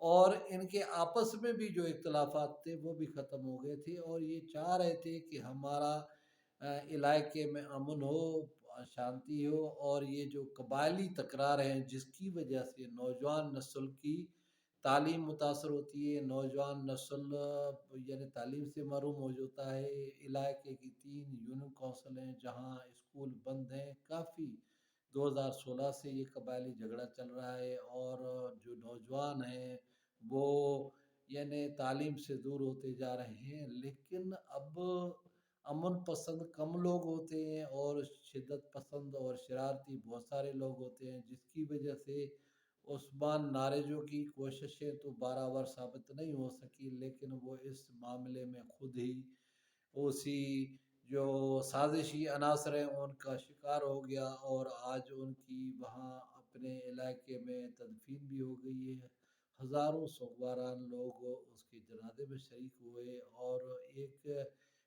اور ان کے آپس میں بھی جو اختلافات تھے وہ بھی ختم ہو گئے تھے، اور یہ چاہ رہے تھے کہ ہمارا علاقے میں امن ہو، شانتی ہو، اور یہ جو قبائلی تکرار ہیں جس کی وجہ سے نوجوان نسل کی تعلیم متاثر ہوتی ہے، نوجوان نسل یعنی تعلیم سے محروم ہو جاتا ہے۔ علاقے کی 3 یونین کونسل ہیں جہاں اسکول بند ہیں، کافی 2016 سے یہ قبائلی جھگڑا چل رہا ہے، اور جو نوجوان ہیں وہ یعنی تعلیم سے دور ہوتے جا رہے ہیں۔ لیکن اب امن پسند کم لوگ ہوتے ہیں اور شدت پسند اور شرارتی بہت سارے لوگ ہوتے ہیں، جس کی وجہ سے عثمان نارنجو کی کوششیں تو برابر ثابت نہیں ہو سکی، لیکن وہ اس معاملے میں خود ہی اسی جو سازشی عناصر ہیں ان کا شکار ہو گیا، اور آج ان کی وہاں اپنے علاقے میں تدفین بھی ہو گئی ہے۔ ہزاروں سوگواران لوگ اس کے جنازے میں شریک ہوئے، اور ایک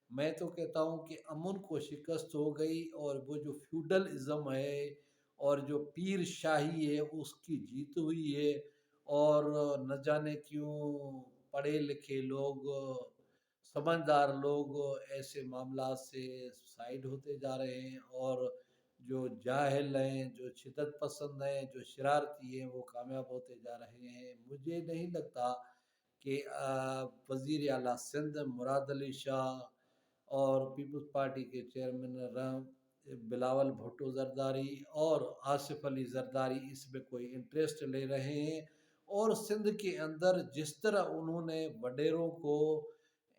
میں تو کہتا ہوں کہ امن کو شکست ہو گئی، اور وہ جو فیوڈل ازم ہے اور جو پیر شاہی ہے اس کی جیت ہوئی ہے، اور نہ جانے کیوں پڑھے لکھے لوگ، سمجھدار لوگ ایسے معاملات سے سائڈ ہوتے جا رہے ہیں، اور جو جاہل ہیں، جو شدت پسند ہیں، جو شرارتی ہیں، وہ کامیاب ہوتے جا رہے ہیں۔ مجھے نہیں لگتا کہ وزیر اعلیٰ سندھ مراد علی شاہ اور پیپلز پارٹی کے چیئرمین بلاول بھٹو زرداری اور آصف علی زرداری اس میں کوئی انٹرسٹ لے رہے ہیں، اور سندھ کے اندر جس طرح انہوں نے وڈیروں کو،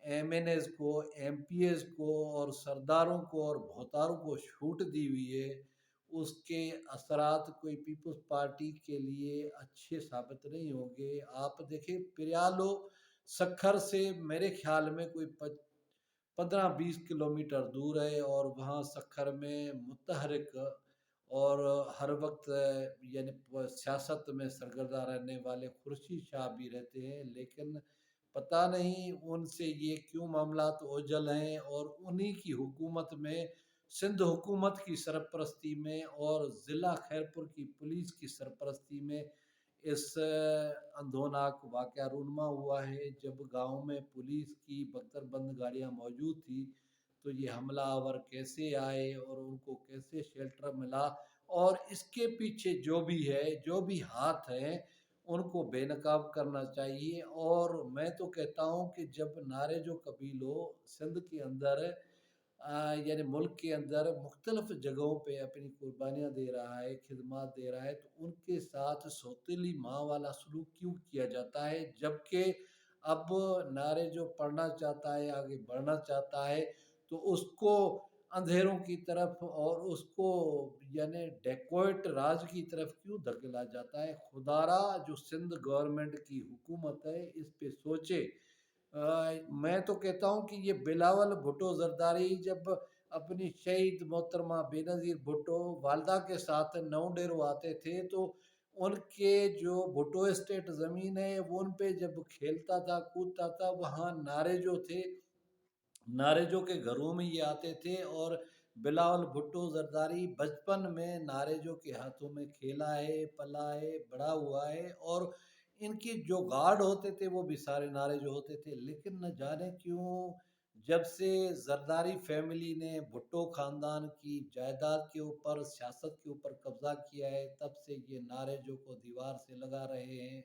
ایم این ایز کو، ایم پی ایز کو اور سرداروں کو اور بھوتاروں کو چھوٹ دی ہوئی ہے، اس کے اثرات کوئی پیپلز پارٹی کے لیے اچھے ثابت نہیں ہوں گے۔ آپ دیکھیں پریالو سکھر سے میرے خیال میں کوئی 15-20 کلومیٹر دور ہے، اور وہاں سکھر میں متحرک اور ہر وقت یعنی سیاست میں سرگردہ رہنے والے خورشید شاہ بھی رہتے ہیں، لیکن پتہ نہیں ان سے یہ کیوں معاملات اوجھل ہیں، اور انہی کی حکومت میں، سندھ حکومت کی سرپرستی میں اور ضلع خیرپور کی پولیس کی سرپرستی میں اس اندھوناک واقعہ رونما ہوا ہے۔ جب گاؤں میں پولیس کی بختر بند گاڑیاں موجود تھی تو یہ حملہ آور کیسے آئے اور ان کو کیسے شیلٹر ملا، اور اس کے پیچھے جو بھی ہے، جو بھی ہاتھ ہیں، ان کو بے نقاب کرنا چاہیے۔ اور میں تو کہتا ہوں کہ جب نارے جو قبیلوں سندھ کے اندر یعنی ملک کے اندر مختلف جگہوں پہ اپنی قربانیاں دے رہا ہے، خدمات دے رہا ہے، تو ان کے ساتھ سوتیلی ماں والا سلوک کیوں کیا جاتا ہے؟ جبکہ اب نعرے جو پڑھنا چاہتا ہے، آگے بڑھنا چاہتا ہے، تو اس کو اندھیروں کی طرف اور اس کو یعنی ڈیکوئٹ راج کی طرف کیوں دھکیلا جاتا ہے؟ خدارا جو سندھ گورنمنٹ کی حکومت ہے اس پہ سوچے۔ میں تو کہتا ہوں کہ یہ بلاول بھٹو زرداری جب اپنی شہید محترمہ بے نظیر بھٹو والدہ کے ساتھ نو ڈیرو آتے تھے، تو ان کے جو بھٹو اسٹیٹ زمین ہے وہ ان پہ جب کھیلتا تھا، کودتا تھا، وہاں نعرے جو تھے، نارجو کے گھروں میں یہ آتے تھے، اور بلاول بھٹو زرداری بچپن میں نارجو کے ہاتھوں میں کھیلا ہے، پلا ہے، بڑا ہوا ہے، اور ان کی جو گارڈ ہوتے تھے وہ بھی سارے نارجو ہوتے تھے۔ لیکن نہ جانے کیوں جب سے زرداری فیملی نے بھٹو خاندان کی جائیداد کے اوپر، سیاست کے اوپر قبضہ کیا ہے، تب سے یہ نارجو کو دیوار سے لگا رہے ہیں،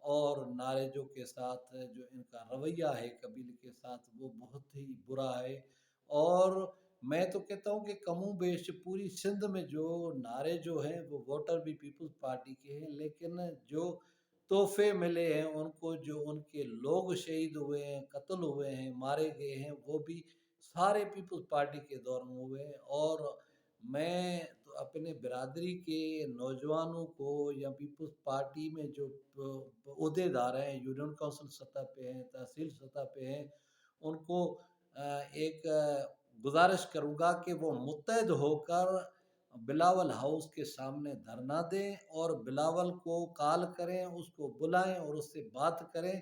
اور نارجو کے ساتھ جو ان کا رویہ ہے قبیلے کے ساتھ وہ بہت ہی برا ہے۔ اور میں تو کہتا ہوں کہ کم و بیش پوری سندھ میں جو نعرے جو ہیں وہ ووٹر بھی پیپلز پارٹی کے ہیں، لیکن جو تحفے ملے ہیں ان کو، جو ان کے لوگ شہید ہوئے ہیں، قتل ہوئے ہیں، مارے گئے ہیں، وہ بھی سارے پیپلز پارٹی کے دور میں ہوئے ہیں۔ اور میں تو اپنے برادری کے نوجوانوں کو یا پیپلز پارٹی میں جو عہدے دار ہیں، یونین کونسل سطح پہ ہیں، تحصیل سطح پہ ہیں، ان کو ایک گزارش کروں گا کہ وہ متحد ہو کر بلاول ہاؤس کے سامنے دھرنا دیں، اور بلاول کو کال کریں، اس کو بلائیں اور اس سے بات کریں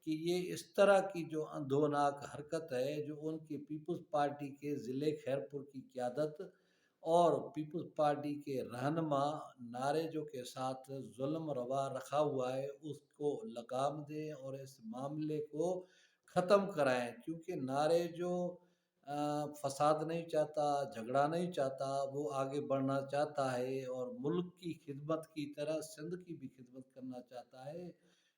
کہ یہ اس طرح کی جو اندھوناک حرکت ہے جو ان کی پیپلز پارٹی کے ضلع خیرپور کی قیادت اور پیپلز پارٹی کے رہنما نعرے کے ساتھ ظلم روا رکھا ہوا ہے اس کو لگام دیں اور اس معاملے کو ختم کرائیں، کیونکہ نعرے جو فساد نہیں چاہتا، جھگڑا نہیں چاہتا، وہ آگے بڑھنا چاہتا ہے اور ملک کی خدمت کی طرح سندھ کی بھی خدمت کرنا چاہتا ہے۔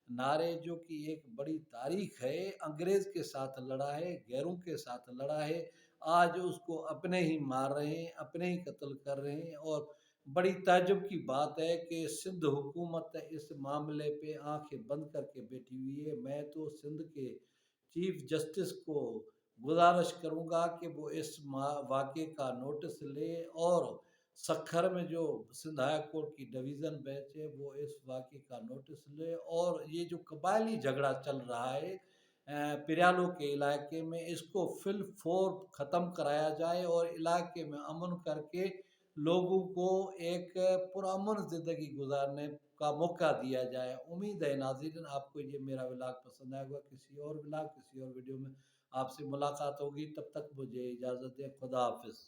نعرے جو کی ایک بڑی تاریخ ہے، انگریز کے ساتھ لڑا ہے، غیروں کے ساتھ لڑا ہے، آج اس کو اپنے ہی مار رہے ہیں، اپنے ہی قتل کر رہے ہیں، اور بڑی تعجب کی بات ہے کہ سندھ حکومت اس معاملے پہ آنکھیں بند کر کے بیٹھی ہوئی ہے۔ میں تو سندھ کے چیف جسٹس کو گزارش کروں گا کہ وہ اس واقعے کا نوٹس لے اور سکھر میں جو سندھ ہائی کورٹ کی ڈویژن بینچ ہے وہ اس واقعے کا نوٹس لے، اور یہ جو قبائلی جھگڑا چل رہا ہے پریالوں کے علاقے میں، اس کو فی الفور ختم کرایا جائے اور علاقے میں امن کر کے لوگوں کو ایک پرامن زندگی گزارنے کا موقع دیا جائے۔ امید ہے ناظرین آپ کو یہ میرا ولاگ پسند آئے گا۔ کسی اور ولاگ کسی اور ویڈیو میں آپ سے ملاقات ہوگی، تب تک مجھے اجازت دیں۔ خدا حافظ۔